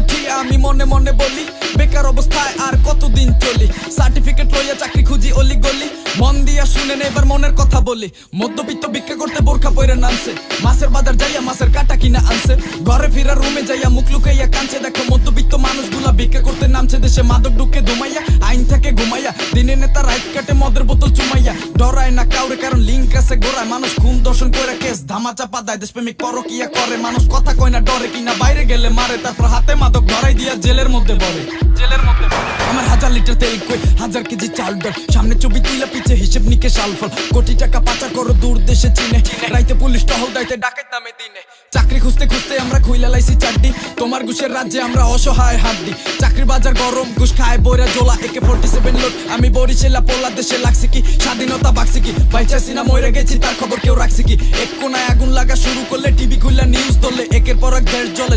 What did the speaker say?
উঠি আমি মনে মনে বলি, বেকার অবস্থায় আর কতদিন চলি। সার্টিফিকেট লইয়া চাকরি খুঁজি অলি গলি, মন দিয়া শুনেন এবার মনের কথা বলি। মধ্যবিত্ত ভিক্ষা করতে বোরখা পইরা নামছে, মাছের বাজার যাইয়া মাছের কাটা কিনা আনছে। ঘরে ফিরা রুমে যাইয়া মুখ লুকাইয়া কাঁদছে। দেখো মধ্যবিত্ত মানুষগুলা ভিক্ষা করতে নামছে, দেশে মাদক ঢুকে ধুমাইয়া, আইন থেকে ঘুমাইয়া, দিনে নেতা রাইট কাটে মদের বোতল চুমাইয়া। ডরায় না কাউরে কারণ লিঙ্ক আছে গোড়ায়, মানুষ খুন দর্শন করে কেস ধামা চাপা দেয়। দেশপ্রেমিক পরকিয়া করে, মানুষ কথা কয় না ডরে কিনা বাইরে গেলে মারে, তারপর হাতে মাদক ধরাই দিয়া জেলের মধ্যে পড়ে। আমার 1000 লিটার তেল কই, 1000 কেজি চাল ডাল, সামনে ছবি তুইলা পিছে হিসেব নিকে সালফল। কোটি টাকা পাচার করো দূর দেশে চীনে, রাইতে পুলিশ টহল দাইতে ডাকাত নামে দিনে। চাকরি খুঁজতে খুঁজতে আমরা খুইলা লাইছি চাড্ডি, তোমার ঘুষের রাজ্যে আমরা অসহায় হাড্ডি। চাকরির বাজার গরম, ঘুষ খায় বইরা জোলা, AK-47 লোড আমি বরিশালা পোলা। দেশে লাগছে কি স্বাধীনতা বাকছে কি, বাইচাইছি না মরে গেছি তার খবর কেউ রাখছে কি। এক কোনায় আগুন লাগা শুরু করলে টিভি খুললা নিউজ ধরলে, একের পর এক দেশ জ্বলে।